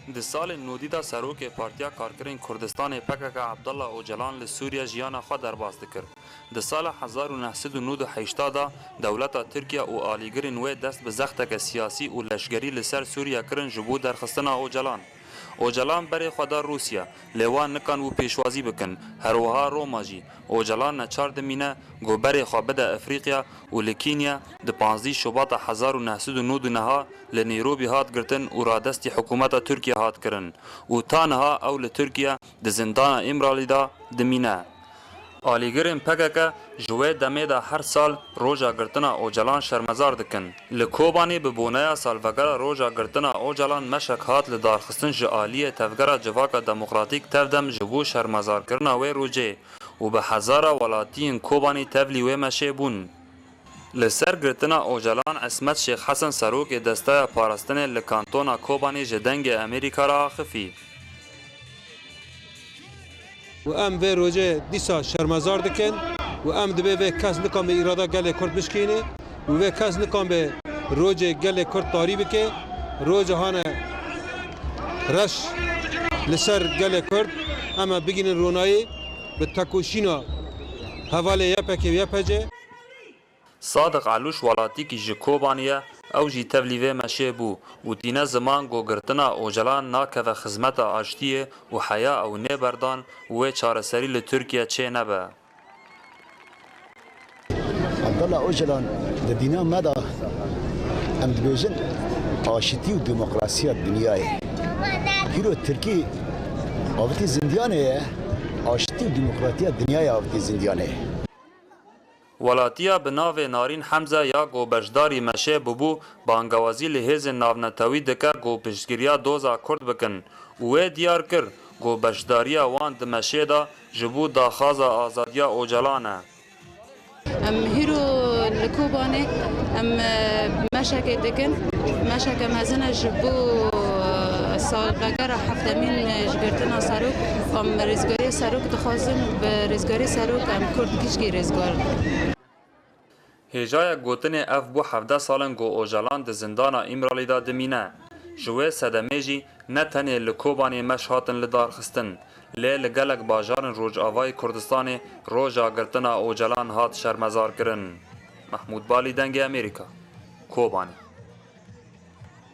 Di salên nûdî da Serokê Partiya Karkerên Kurdistanê PKK Abdullah Öcalan li Sûriya jiyana xwe derbas dikir. Di sala 1989 da dewleta Tirkiye û alîgirên wê dest bi zexteke siyasî û leşgerî li ser Sûriya kirin ji bo derxistina Öcalan. Öcalan berê xwe da Rûsya, lê wan nikan û pêşwazî bikin, herwiha Roma jî. Öcalan neçar dimîne got berê xwe bide Efrîqiya û li Kenya di 15 Şubat 1999 li Nairobi hat girtin û radestî hikûmeta Tirkiye hat kirin û ta niha ew li Tirkiye di zindana İmralî da dimîne. Alîgirên PKK ji wê demê de her sal roja girtina Öcalan şermezar dikin. Li Kobanê bi boneya salvegera roja girtina Öcalan meşek hat li darxistin ji aliyê tevgera Civaka Demokratîk tevdem ji bo şermezarkirina wê rojê û bi hezara welatiyên Kobanê tevlî wê meşê bûn. Li ser girtina Öcalan Esmet Şêx Hesen Serokê desteya parastinê li kantona Kobanê ji dengê Amerîka re axivî. و ام به روزه دیسا شرمزار دکن و ام دبه و کس نکام به اراده گل کرد بشکینه و کس نکام به روزه گل کرد طاری بکه روزه هانه رش لسر گل کرد اما بگین رونایی به تکوشینا حواله یپکه و یپجه Sadiq Alûş welatîkî ji Kobaniyê ew jî tevlî vê meşê bû û tîne ziman gogirtina Öcalan nakeve xizmeta aştiyê û heya ew nêberdan û wê çareserî li Tirkiye çê nebe. Abdullah Öcalan di dîna me da em dibêjin aşitî û demokrasiya dinyayê. Hîro Tirkî avitî zindiyanê ye, aşitî û demokratiya dinyayê avitî zindiyanê ye. Welatiya bi navê Narîn Hemze ya gobeşdarî meşê bibû bangewazî li hêzên navnetewî dike got piştgiriya doza Kurd bikin û wê diyar kir gobeşdariya wan di meşê da ji bo daxwaza azadiya Öcalan e. ام هیرو لکوبانه ام مشکل دکن مشکل مزنه جبو سال بگر هفتمین جگرتنا سروک ام رزگاری سروک دخوازن به رزگاری سروک ام کرد کشکی رزگار Hêjaya gotinê ev bû 17 salên got Öcalan di zindana İmralî da dimîne. Ji wê sedemê jî ne tenê li Kobanê meş hatin li darxistin. Lê li gelek bajarên Rojavayê Kurdistanê roja girtina Öcalan hat şermezarkirin. Mahmûd Balî dengê Amerîka. Kobanê.